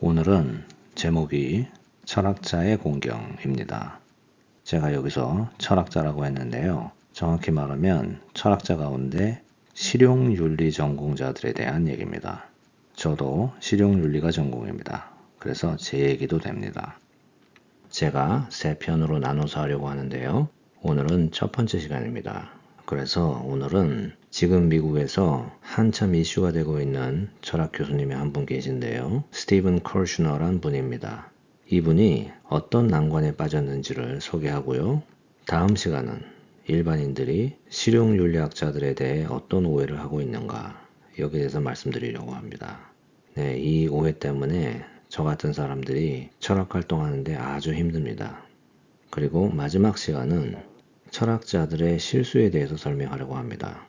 오늘은 제목이 철학자의 공경입니다. 제가 여기서 철학자라고 했는데요. 정확히 말하면 철학자 가운데 실용윤리 전공자들에 대한 얘기입니다. 저도 실용윤리가 전공입니다. 그래서 제 얘기도 됩니다. 제가 세 편으로 나눠서 하려고 하는데요. 오늘은 첫 번째 시간입니다. 그래서 오늘은 지금 미국에서 한참 이슈가 되고 있는 철학 교수님이 한 분 계신데요. 스티븐 컬슈너란 분입니다. 이분이 어떤 난관에 빠졌는지를 소개하고요. 다음 시간은 일반인들이 실용윤리학자들에 대해 어떤 오해를 하고 있는가 여기에 대해서 말씀드리려고 합니다. 네, 이 오해 때문에 저 같은 사람들이 철학 활동하는데 아주 힘듭니다. 그리고 마지막 시간은 철학자들의 실수에 대해서 설명하려고 합니다.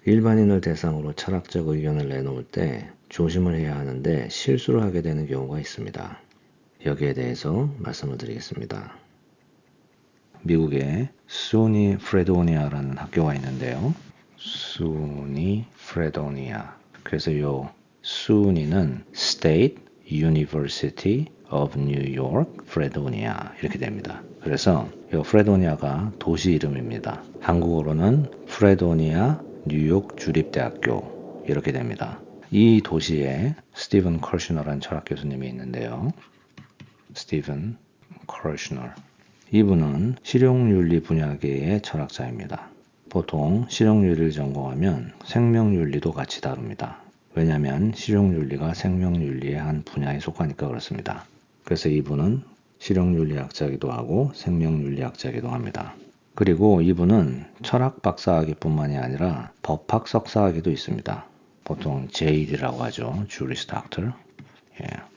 일반인을 대상으로 철학적 의견을 내놓을 때 조심을 해야 하는데 실수를 하게 되는 경우가 있습니다. 여기에 대해서 말씀을 드리겠습니다. 미국에 수니 프레도니아라는 학교가 있는데요. 수니 프레도니아. 그래서 이 수니는 State University of New York, 프레도니아 이렇게 됩니다. 그래서 이 프레도니아가 도시 이름입니다. 한국어로는 프레도니아 뉴욕 주립대학교 이렇게 됩니다. 이 도시에 스티븐 컬슈너라는 철학 교수님이 있는데요. 스티븐 컬슈너. 이분은 실용윤리 분야계의 철학자입니다. 보통 실용윤리를 전공하면 생명윤리도 같이 다룹니다. 왜냐하면 실용윤리가 생명윤리의 한 분야에 속하니까 그렇습니다. 그래서 이분은 실용윤리학자이기도 하고 생명윤리학자이기도 합니다. 그리고 이분은 철학 박사학위뿐만이 아니라 법학 석사학위도 있습니다. 보통 JD라고 하죠. Juris Doctor.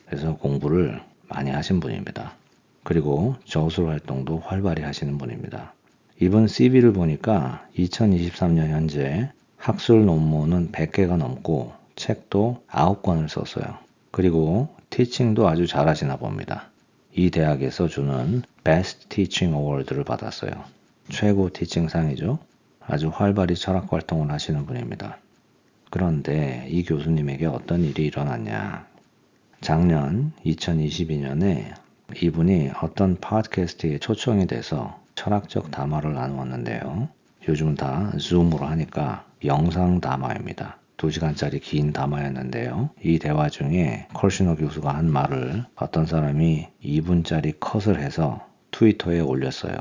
그래서 공부를 많이 하신 분입니다. 그리고 저술 활동도 활발히 하시는 분입니다. 이번 CV를 보니까 2023년 현재 학술 논문은 100개가 넘고 책도 9권을 썼어요. 그리고 티칭도 아주 잘하시나 봅니다. 이 대학에서 주는 Best Teaching Award를 받았어요. 최고 티칭상이죠. 아주 활발히 철학 활동을 하시는 분입니다. 그런데 이 교수님에게 어떤 일이 일어났냐. 작년 2022년에 이분이 어떤 팟캐스트에 초청이 돼서 철학적 담화를 나누었는데요. 요즘 다 줌으로 하니까 영상 담화입니다. 2시간짜리 긴 담화였는데요. 이 대화 중에 컬슈너 교수가 한 말을 어떤 사람이 2분짜리 컷을 해서 트위터에 올렸어요.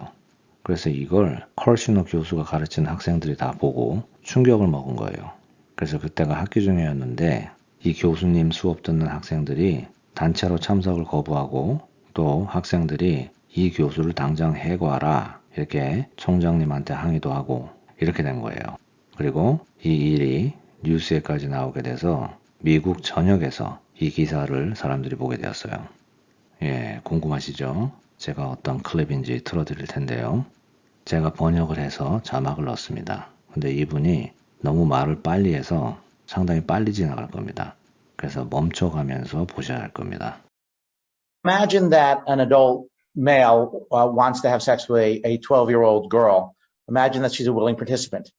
그래서 이걸 컬슈너 교수가 가르치는 학생들이 다 보고 충격을 먹은 거예요. 그래서 그때가 학기 중이었는데 이 교수님 수업 듣는 학생들이 단체로 참석을 거부하고 또 학생들이 이 교수를 당장 해고하라 이렇게 총장님한테 항의도 하고 이렇게 된 거예요. 그리고 이 일이 뉴스에까지 나오게 돼서 미국 전역에서 이 기사를 사람들이 보게 되었어요. 궁금하시죠? 제가 어떤 클립인지 틀어드릴 텐데요. 제가 번역을 해서 자막을 넣었습니다. 근데 이분이 너무 말을 빨리 해서 상당히 빨리 지나갈 겁니다. 그래서 멈춰가면서 보셔야 할 겁니다. Imagine that an adult male wants to have sex with a 12-year-old girl. Imagine that she's a willing participant.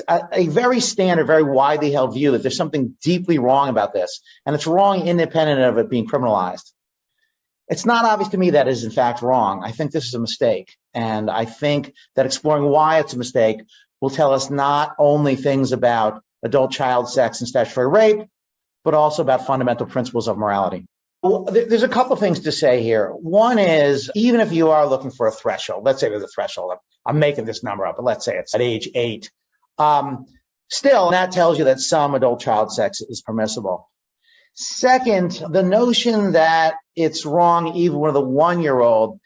A very standard, very widely held view that there's something deeply wrong about this, and it's wrong independent of it being criminalized. It's not obvious to me that is in fact wrong. I think this is a mistake, and I think that exploring why it's a mistake will tell us not only things about adult child sex and statutory rape, but also about fundamental principles of morality. Well, there's a couple of things to say here. One is, even if you are looking for a threshold, let's say there's a threshold. I'm making this number up, but let's say it's at age 8. Still, that tells you that some adult child sex is permissible. Second, the notion that it's wrong even with a 1-year-old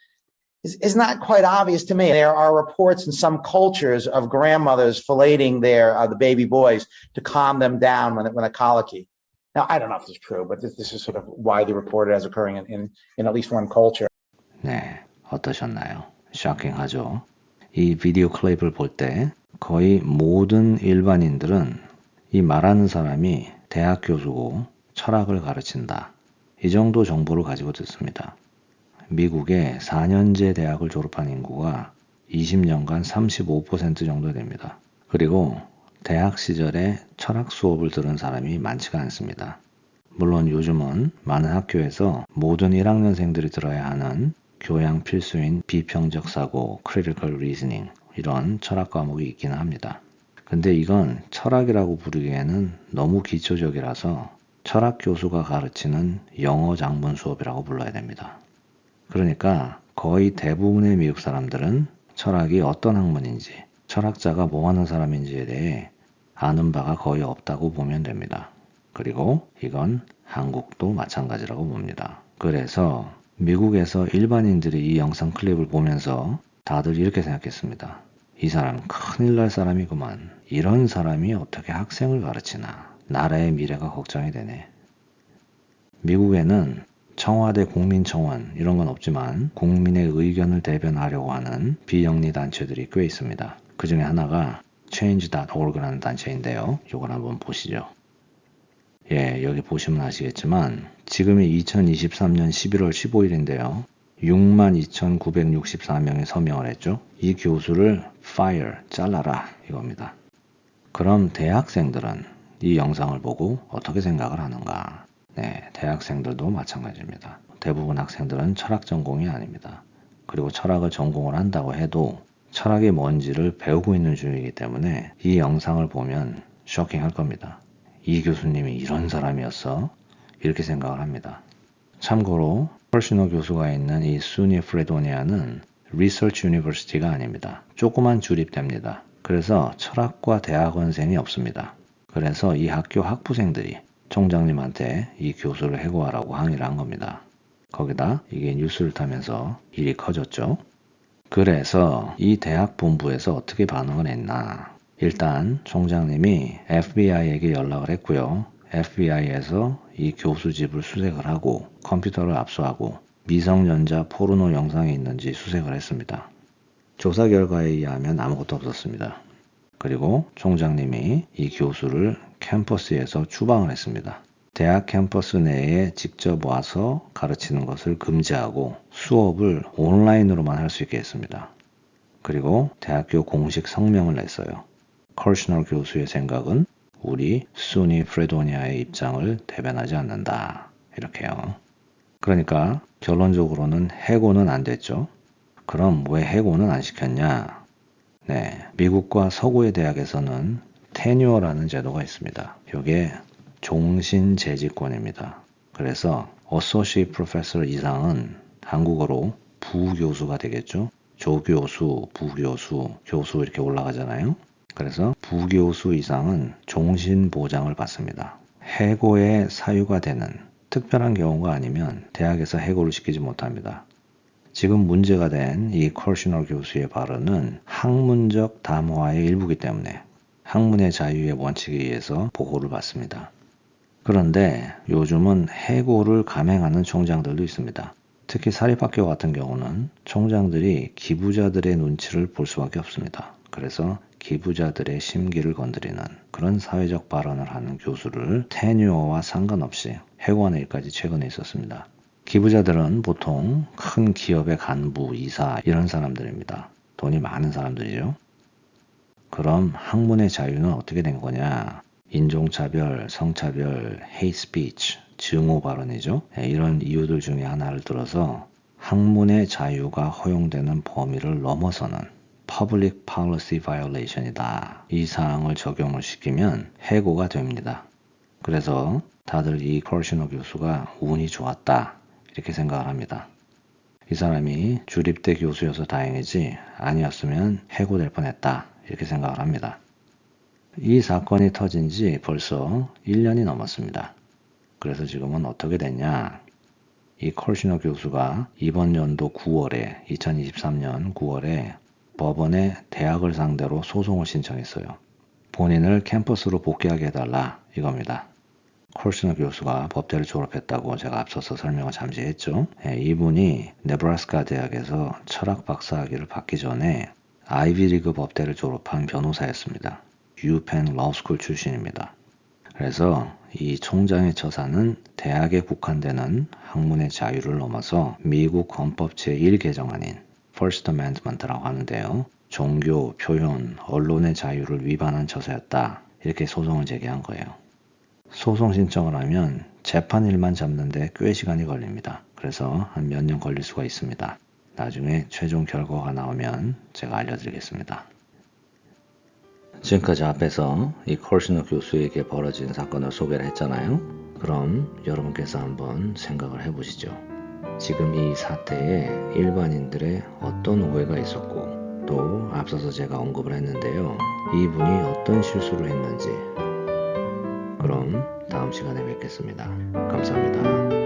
is not quite obvious to me. There are reports in some cultures of grandmothers filleting the baby boys to calm them down when they're colicky. Now, I don't know if this is true, but this is sort of widely reported as occurring in at least one culture. 네, 어떠셨나요? 쇼킹하죠? 이 비디오 클립을 볼 때 거의 모든 일반인들은 이 말하는 사람이 대학 교수고 철학을 가르친다. 이 정도 정보를 가지고 듣습니다. 미국의 4년제 대학을 졸업한 인구가 20년간 35% 정도 됩니다. 그리고 대학 시절에 철학 수업을 들은 사람이 많지가 않습니다. 물론 요즘은 많은 학교에서 모든 1학년생들이 들어야 하는 교양 필수인 비평적 사고, critical reasoning 이런 철학 과목이 있기는 합니다. 근데 이건 철학이라고 부르기에는 너무 기초적이라서 철학 교수가 가르치는 영어 장문 수업이라고 불러야 됩니다. 그러니까 거의 대부분의 미국 사람들은 철학이 어떤 학문인지, 철학자가 뭐 하는 사람인지에 대해 아는 바가 거의 없다고 보면 됩니다. 그리고 이건 한국도 마찬가지라고 봅니다. 그래서 미국에서 일반인들이 이 영상 클립을 보면서 다들 이렇게 생각했습니다. 이 사람 큰일 날 사람이구만. 이런 사람이 어떻게 학생을 가르치나. 나라의 미래가 걱정이 되네. 미국에는 청와대 국민청원 이런 건 없지만 국민의 의견을 대변하려고 하는 비영리 단체들이 꽤 있습니다. 그 중에 하나가 change.org라는 단체인데요. 이걸 한번 보시죠. 예, 여기 보시면 아시겠지만 지금이 2023년 11월 15일인데요. 62,964명이 서명을 했죠. 이 교수를 fire, 잘라라 이겁니다. 그럼 대학생들은 이 영상을 보고 어떻게 생각을 하는가? 네, 대학생들도 마찬가지입니다. 대부분 학생들은 철학 전공이 아닙니다. 그리고 철학을 전공을 한다고 해도 철학이 뭔지를 배우고 있는 중이기 때문에 이 영상을 보면 쇼킹할 겁니다. 이 교수님이 이런 사람이었어? 이렇게 생각을 합니다. 참고로 펄시너 교수가 있는 이 수니 프레도니아는 리서치 유니버시티가 아닙니다. 조그만 주립대입니다. 그래서 철학과 대학원생이 없습니다. 그래서 이 학교 학부생들이 총장님한테 이 교수를 해고하라고 항의를 한 겁니다. 거기다 이게 뉴스를 타면서 일이 커졌죠. 그래서 이 대학 본부에서 어떻게 반응을 했나. 일단 총장님이 FBI에게 연락을 했고요. FBI에서 이 교수 집을 수색을 하고 컴퓨터를 압수하고 미성년자 포르노 영상이 있는지 수색을 했습니다. 조사 결과에 의하면 아무것도 없었습니다. 그리고 총장님이 이 교수를 캠퍼스에서 추방을 했습니다. 대학 캠퍼스 내에 직접 와서 가르치는 것을 금지하고 수업을 온라인으로만 할 수 있게 했습니다. 그리고 대학교 공식 성명을 냈어요. 커시널 교수의 생각은 우리 수니 프레도니아의 입장을 대변하지 않는다. 이렇게요. 그러니까 결론적으로는 해고는 안 됐죠. 그럼 왜 해고는 안 시켰냐? 네, 미국과 서구의 대학에서는 테뉴어라는 제도가 있습니다. 이게 종신재직권입니다. 그래서 Associate Professor 이상은 한국어로 부교수가 되겠죠. 조교수, 부교수, 교수 이렇게 올라가잖아요. 그래서 부교수 이상은 종신보장을 받습니다. 해고의 사유가 되는 특별한 경우가 아니면 대학에서 해고를 시키지 못합니다. 지금 문제가 된 이 커시널 교수의 발언은 학문적 담화의 일부이기 때문에 학문의 자유의 원칙에 의해서 보호를 받습니다. 그런데 요즘은 해고를 감행하는 총장들도 있습니다. 특히 사립학교 같은 경우는 총장들이 기부자들의 눈치를 볼 수밖에 없습니다. 그래서 기부자들의 심기를 건드리는 그런 사회적 발언을 하는 교수를 테뉴어와 상관없이 해고하는 일까지 최근에 있었습니다. 기부자들은 보통 큰 기업의 간부, 이사 이런 사람들입니다. 돈이 많은 사람들이죠. 그럼 학문의 자유는 어떻게 된 거냐? 인종차별, 성차별, hate speech, 증오 발언이죠. 이런 이유들 중에 하나를 들어서 학문의 자유가 허용되는 범위를 넘어서는 public policy violation이다. 이 사항을 적용을 시키면 해고가 됩니다. 그래서 다들 이 커시너 교수가 운이 좋았다. 이렇게 생각을 합니다. 이 사람이 주립대 교수여서 다행이지 아니었으면 해고될 뻔했다. 이렇게 생각을 합니다. 이 사건이 터진 지 벌써 1년이 넘었습니다. 그래서 지금은 어떻게 됐냐? 이 커시너 교수가 이번 연도 9월에 2023년 9월에 법원에 대학을 상대로 소송을 신청했어요. 본인을 캠퍼스로 복귀하게 해달라 이겁니다. 커시너 교수가 법대를 졸업했다고 제가 앞서서 설명을 잠시 했죠. 이분이 네브라스카 대학에서 철학 박사학위를 받기 전에 아이비리그 법대를 졸업한 변호사였습니다. 유펜 러스쿨 출신입니다. 그래서 이 총장의 처사는 대학에 국한되는 학문의 자유를 넘어서 미국 헌법 제1개정안인 First Amendment라고 하는데요. 종교, 표현, 언론의 자유를 위반한 처사였다. 이렇게 소송을 제기한 거예요. 소송 신청을 하면 재판 일만 잡는데 꽤 시간이 걸립니다. 그래서 한 몇 년 걸릴 수가 있습니다. 나중에 최종 결과가 나오면 제가 알려드리겠습니다. 지금까지 앞에서 이 콜시너 교수에게 벌어진 사건을 소개를 했잖아요. 그럼 여러분께서 한번 생각을 해보시죠. 지금 이 사태에 일반인들의 어떤 오해가 있었고 또 앞서서 제가 언급을 했는데요. 이분이 어떤 실수를 했는지 그럼 다음 시간에 뵙겠습니다. 감사합니다.